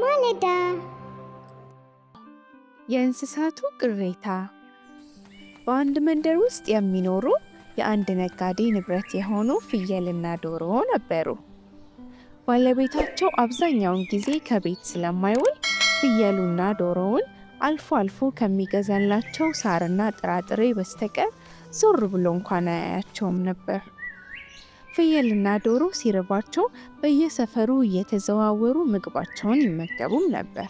ማለዳ የእንስሳቱ ቅሬታ። በአንድ መንደር ውስጥ የሚኖሩ የአንድ ነጋዴ ንብረት የሆኑ ፍየልና ዶሮ ነበሩ። ባለቤታቸው አብዛኛውን ጊዜ ከቤት ስለማይውል ፍየሉና ዶሮውን አልፎ አልፎ ከሚገዛላቸው ሳርና ጥራጥሬ በስተቀር ዞር ብሎ እንኳን አያያቸውም ነበር። ፍየልና ዶሮ ሲርባቸው በየሰፈሩ እየተዘዋወሩ ምግባቸውን ይመገቡም ነበር።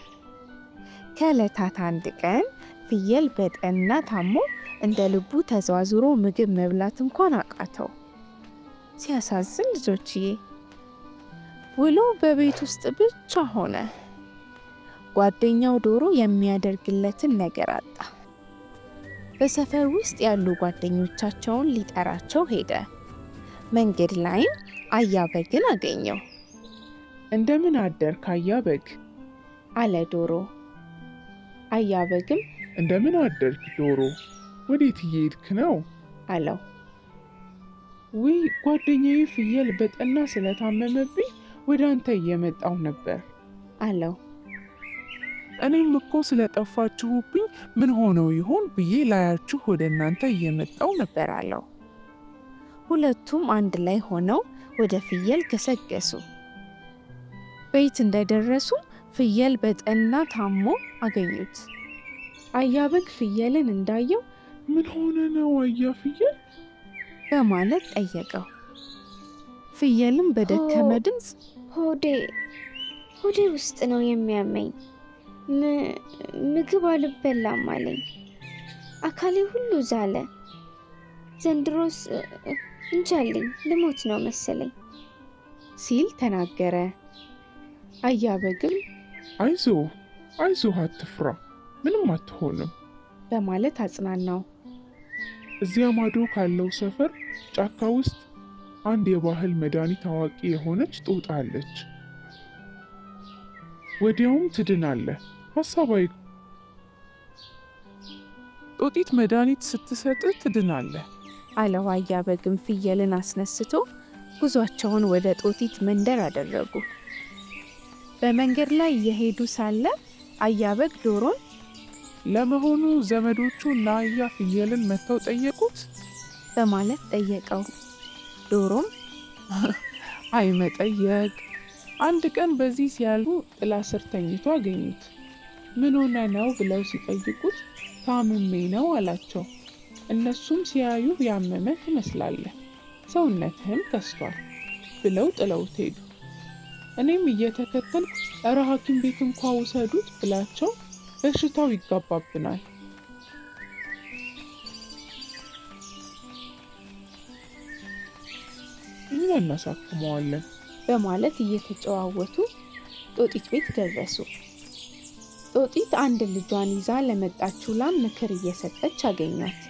ከዕለታት አንድ ቀን ፍየል በጠና ታሞ እንደ ልቡ ተዘዋዝሮ ምግብ መብላት እንኳን አቃተው። ሲያሳዝን ልጆችዬ! ውሎ በቤት ውስጥ ብቻ ሆነ። ጓደኛው ዶሮ የሚያደርግለትን ነገር አጣ። በሰፈር ውስጥ ያሉ ጓደኞቻቸውን ሊጠራቸው ሄደ። መንገድ ላይም አያበግን አገኘው። እንደምን አደርክ አያበግ? አለ ዶሮ። አያበግም እንደምን አደርክ ዶሮ፣ ወዴት እየሄድክ ነው? አለው። ውይ ጓደኛዬ ፍየል በጠና ስለታመመብኝ ወደ አንተ እየመጣሁ ነበር አለው። እኔም እኮ ስለጠፋችሁብኝ ምን ሆነው ይሆን ብዬ ላያችሁ ወደ እናንተ እየመጣሁ ነበር አለው። ሁለቱም አንድ ላይ ሆነው ወደ ፍየል ገሰገሱ። ቤት እንደደረሱ ፍየል በጠና ታሞ አገኙት። አያበግ ፍየልን እንዳየው ምን ሆነ ነው አያ ፍየል በማለት ጠየቀው። ፍየልም በደከመ ድምፅ ሆዴ ውስጥ ነው የሚያመኝ፣ ምግብ አልበላም አለኝ፣ አካሌ ሁሉ ዛለ፣ ዘንድሮስ እንጃልኝ ልሞት ነው መሰለኝ ሲል ተናገረ። አያበግም አይዞህ አትፍራ፣ ምንም አትሆንም በማለት አጽናናው። እዚያ ማዶ ካለው ሰፈር ጫካ ውስጥ አንድ የባህል መድኃኒት አዋቂ የሆነች ጦጣ አለች። ወዲያውም ትድናለህ፣ ሀሳብ ጦጢት መድኃኒት ስትሰጥህ ትድናለህ አለው። አያበግም ፍየልን አስነስቶ ጉዟቸውን ወደ ጦጢት መንደር አደረጉ። በመንገድ ላይ እየሄዱ ሳለ አያበግ ዶሮን ለመሆኑ ዘመዶቹ እና አያ ፍየልን መጥተው ጠየቁት በማለት ጠየቀው። ዶሮም አይ መጠየቅ፣ አንድ ቀን በዚህ ሲያልፉ ጥላ ስር ተኝቶ አገኙት። ምን ሆነ ነው ብለው ሲጠይቁት ታምሜ ነው አላቸው። እነሱም ሲያዩ ያመመህ ትመስላለህ፣ ሰውነትህም ከስቷል ብለው ጥለውት ሄዱ። እኔም እየተከተልኩ እረ ሐኪም ቤት እንኳ ውሰዱት ብላቸው በሽታው ይጋባብናል፣ እኛ እናሳክመዋለን በማለት እየተጨዋወቱ ጦጢት ቤት ደረሱ። ጦጢት አንድ ልጇን ይዛ ለመጣችው ላም ምክር እየሰጠች አገኟት።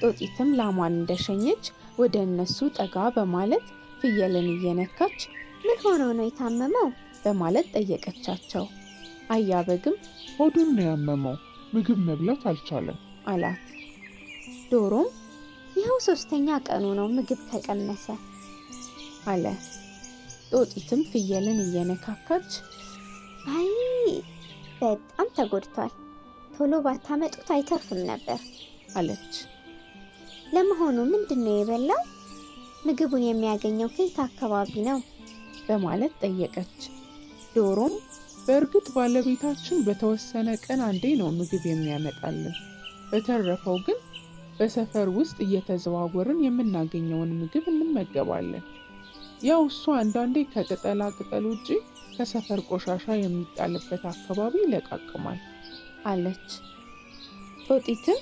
ጦጢትም ላሟን እንደሸኘች ወደ እነሱ ጠጋ በማለት ፍየልን እየነካች ምን ሆኖ ነው የታመመው በማለት ጠየቀቻቸው። አያበግም ሆዱን ነው ያመመው፣ ምግብ መብላት አልቻለም አላት። ዶሮም ይኸው 3ኛ ቀኑ ነው ምግብ ከቀመሰ አለ። ጦጢትም ፍየልን እየነካካች አይ በጣም ተጎድቷል፣ ቶሎ ባታመጡት አይተርፍም ነበር አለች። ለመሆኑ ምንድነው የበላው? ምግቡን የሚያገኘው ከየት አካባቢ ነው በማለት ጠየቀች። ዶሮም በእርግጥ ባለቤታችን በተወሰነ ቀን አንዴ ነው ምግብ የሚያመጣልን፣ በተረፈው ግን በሰፈር ውስጥ እየተዘዋወርን የምናገኘውን ምግብ እንመገባለን። ያው እሱ አንዳንዴ ከቅጠላ ቅጠል ውጪ ከሰፈር ቆሻሻ የሚጣልበት አካባቢ ይለቃቅማል አለች። ጦጢትም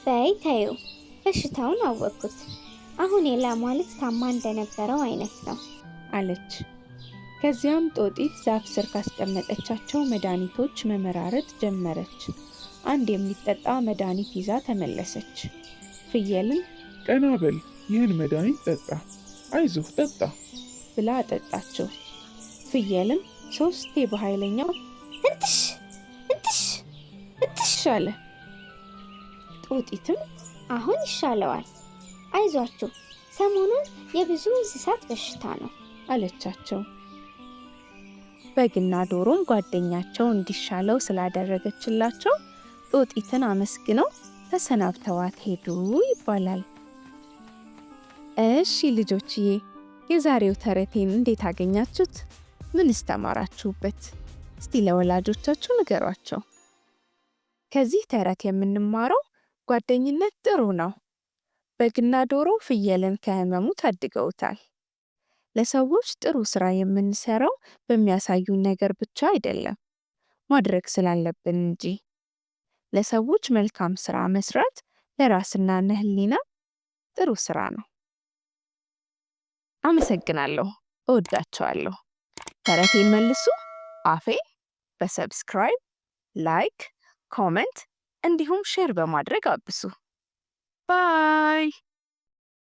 በይ ተይው፣ በሽታውን አወቅኩት፣ አሁን የላሟ ልጅ ታማ እንደነበረው አይነት ነው አለች። ከዚያም ጦጢት ዛፍ ስር ካስቀመጠቻቸው መድኃኒቶች መመራረጥ ጀመረች። አንድ የሚጠጣ መድኃኒት ይዛ ተመለሰች። ፍየልን ቀና በል፣ ይህን መድኃኒት ጠጣ፣ አይዞህ ጠጣ ብላ አጠጣችው። ፍየልም 3 በኃይለኛው እንትሽ አለ። ጦጢትም አሁን ይሻለዋል፣ አይዟችሁ፣ ሰሞኑን የብዙ እንስሳት በሽታ ነው አለቻቸው። በግና ዶሮም ጓደኛቸው እንዲሻለው ስላደረገችላቸው ጦጢትን አመስግነው ተሰናብተዋት ሄዱ ይባላል። እሺ ልጆችዬ፣ የዛሬው ተረቴን እንዴት አገኛችሁት? ምንስ ተማራችሁበት? እስቲ ለወላጆቻችሁ ንገሯቸው። ከዚህ ተረት የምንማረው ጓደኝነት ጥሩ ነው። በግና ዶሮ ፍየልን ከሕመሙ ታድገውታል። ለሰዎች ጥሩ ስራ የምንሰራው በሚያሳዩን ነገር ብቻ አይደለም፣ ማድረግ ስላለብን እንጂ። ለሰዎች መልካም ስራ መስራት ለራስና ለሕሊና ጥሩ ስራ ነው። አመሰግናለሁ። እወዳቸዋለሁ። ተረቴን መልሱ አፌ በሰብስክራይብ፣ ላይክ፣ ኮመንት እንዲሁም ሼር በማድረግ አብሱ። ባይ